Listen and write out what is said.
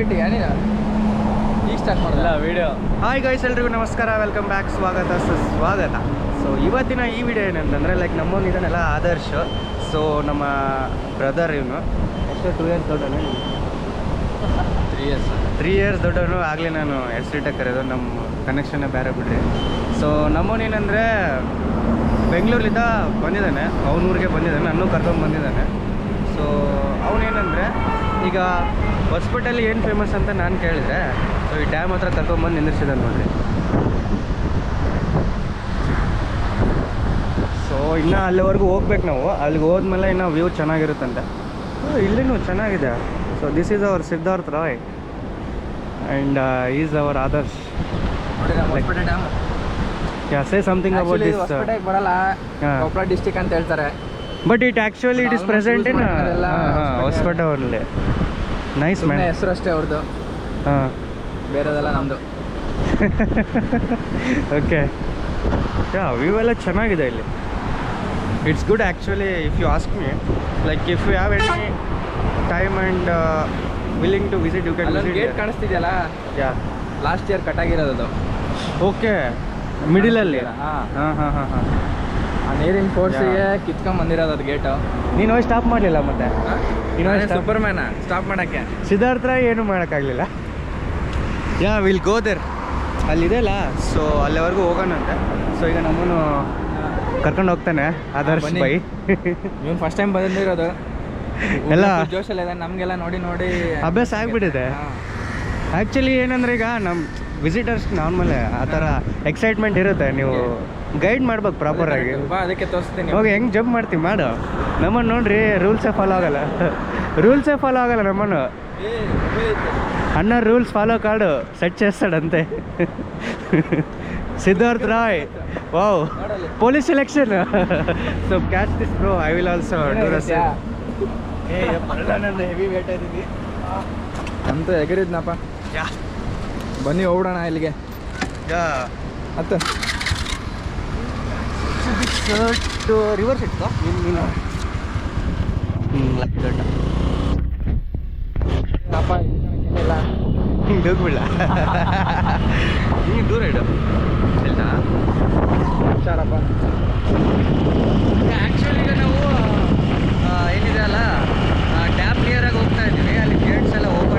ಇಟ್ಟು ಏನಿಲ್ಲ ಈಗ ಸ್ಟಾರ್ಟ್ ಮಾಡಲ್ಲ ವಿಡಿಯೋ. ಹಾಯ್ ಗೈಸ್, ಎಲ್ರಿಗೂ ನಮಸ್ಕಾರ, ವೆಲ್ಕಮ್ ಬ್ಯಾಕ್, ಸ್ವಾಗತ ಸುಸ್ವಾಗತ. ಸೊ ಇವತ್ತಿನ ಈ ವಿಡಿಯೋ ಏನಂತಂದರೆ ಲೈಕ್ ನಮ್ಮೊಂದಿದ್ದಾನೆಲ್ಲ ಆದರ್ಶ್. ಸೊ ನಮ್ಮ ಬ್ರದರ್ ಇವನು ಎಷ್ಟು 2 years ದೊಡ್ಡವನು, 3 years ದೊಡ್ಡವನು. ಆಗಲೇ ನಾನು ಹೆಸರಿಟ್ಟ ಕರೆಯೋದು, ನಮ್ಮ ಕನೆಕ್ಷನ್ನೇ ಬೇರೆ ಬಿಡ್ರಿ. ಸೊ ನಮ್ಮನೇನೆಂದರೆ ಬೆಂಗಳೂರಿಂದ ಬಂದಿದ್ದಾನೆ, ಅವನೂರಿಗೆ ಬಂದಿದ್ದಾನೆ, ನನ್ನೂ ಕರ್ಕೊಂಡು ಬಂದಿದ್ದಾನೆ. ಸೊ ಅವನೇನೆಂದರೆ ಈಗ ಹೊಸಪೇಟೆಯಲ್ಲಿ ಏನು ಫೇಮಸ್ ಅಂತ ನಾನು ಕೇಳಿದರೆ, ಸೊ ಈ ಡ್ಯಾಮ್ ಹತ್ರ ಕರ್ಕೊಂಡ್ಬಂದು ನಿಂದಿರ್ಸಿದ್ದಾನೆ ನೋಡಿರಿ. ಸೊ ಇನ್ನು ಅಲ್ಲಿವರೆಗೂ ಹೋಗ್ಬೇಕು ನಾವು. ಅಲ್ಲಿಗೆ ಹೋದ್ಮೇಲೆ ಇನ್ನು ವ್ಯೂ ಚೆನ್ನಾಗಿರುತ್ತಂತೆ. ಇಲ್ಲಿನೂ ಚೆನ್ನಾಗಿದೆ. So this is our Siddharth Roy and is our Adarsh. Hosapete dam say something about this. ಹೊಸಪೇಟೆಗೆ ಬರಲ್ಲ, ಕೊಪ್ಪಳ ಡಿಸ್ಟಿಕ್ ಅಂತ ಹೇಳ್ತಾರೆ. But it actually it is present in Hosapete ಅವರಲ್ಲಿ. Nice man. ಹೆಸರು ಅಷ್ಟೇ ಅವ್ರದ್ದು, ಹಾಂ, ಬೇರೆದೆಲ್ಲ ನಮ್ಮದು. ಓಕೆ, ಯಾ ವ್ಯೂ ಎಲ್ಲ ಚೆನ್ನಾಗಿದೆ ಇಲ್ಲಿ. It's good actually if you ask me. Like if you have any time and willing to visit you can visit. Gate ಕಾಣಿಸ್ತಿದೆಯಲ್ಲ, ಯಾ ಲಾಸ್ಟ್ ಇಯರ್ ಕಟ್ಟಾಗಿರೋದು ಅದು. ಓಕೆ, ಮಿಡಿಲಲ್ಲಿ. ಹಾಂ ಹಾಂ ಹಾಂ ಹಾಂ ಹಾಂ ಆ ನೀರಿನ ಫೋರ್ಸಿಗೆ ಕಿತ್ಕೊಂಡ್ ಬಂದಿರೋದು ಅದು ಗೇಟು. ನೀನು ಹೋಗಿ ಸ್ಟಾಪ್ ಮಾಡಲಿಲ್ಲ ಮತ್ತೆ? ಸೂಪರ್ಮ್ಯಾನ ಸ್ಟಾಪ್ ಮಾಡೋಕ್ಕೆ. ಸಿದ್ಧಾರ್ಥ ಏನೂ ಮಾಡೋಕ್ಕಾಗಲಿಲ್ಲ. ಯಾ ವಿಲ್ ಗೋ ದೇರ್, ಅಲ್ಲಿದೆಯಲ್ಲ. ಸೊ ಅಲ್ಲಿವರೆಗೂ ಹೋಗೋಣಂತೆ. ಸೊ ಈಗ ನಮ್ಮನ್ನು ಕರ್ಕೊಂಡು ಹೋಗ್ತಾನೆ ಆದರ್ಶ್ ಬನ್ನಿ. ಬೈ. ನೀವು ಫಸ್ಟ್ ಟೈಮ್ ಬಂದಿರೋದು ಎಲ್ಲ ಜೋಶಲ್ಲ ಇದೆ, ನಮಗೆಲ್ಲ ನೋಡಿ ನೋಡಿ ಅಭ್ಯಾಸ ಆಗಿಬಿಟ್ಟಿದೆ. ಆ್ಯಕ್ಚುಲಿ ಏನಂದ್ರೆ ಈಗ ನಮ್ಮ ವಿಸಿಟರ್ಸ್ ನಾರ್ಮಲ್ ಆ ಥರ ಎಕ್ಸೈಟ್ಮೆಂಟ್ ಇರುತ್ತೆ. ನೀವು ಗೈಡ್ ಮಾಡ್ಬೇಕು ಪ್ರಾಪರಾಗಿ. ಅದಕ್ಕೆ ತೋರಿಸ್ತೀನಿ. ಹೋಗಿ ಹೆಂಗೆ ಜಂಪ್ ಮಾಡ್ತೀವಿ ಮಾಡು. ನಮ್ಮನ್ನು ನೋಡ್ರಿ, ರೂಲ್ಸೇ ಫಾಲೋ ಆಗಲ್ಲ. ರೂಲ್ಸೇ ಫಾಲೋ ಆಗಲ್ಲ ನಮ್ಮನ್ನು. ಅಣ್ಣ ರೂಲ್ಸ್ ಫಾಲೋ ಕಾಡು ಸೆಟ್ చేస్తాడంతే. Siddharth Roy, wow, police selection. So catch this bro, I will also do the same. Heavy weight ಇದ್ದೀವಿ ಅಂತ ಎಗರಿದ್ನಪ್ಪ. ಯಾ ಬನ್ನಿ ಹೋಗೋಣ ಇಲ್ಲಿಗೆ. ಯಾ ಹತ್ತು ಶರ್ಟ್ ರಿವರ್ಸ್ ಇಟ್ಟು ನೀನು ಅಪ್ಪ ಇಲ್ಲ ಹಿಂಗೆ ಹೋಗ್ಬಿಡ. ಹಿಂಗೆ ದೂರ ಇಡು ಇಲ್ಲ. ಹುಷಾರಪ್ಪ. ಆ್ಯಕ್ಚುಲಿ ಈಗ ನಾವು ಏನಿದೆ ಅಲ್ಲ ಡ್ಯಾಮ್ ನಿಯರಾಗಿ ಹೋಗ್ತಾ ಇದ್ದೀವಿ. ಅಲ್ಲಿ ಗೇಟ್ಸ್ ಎಲ್ಲ ಓಪನ್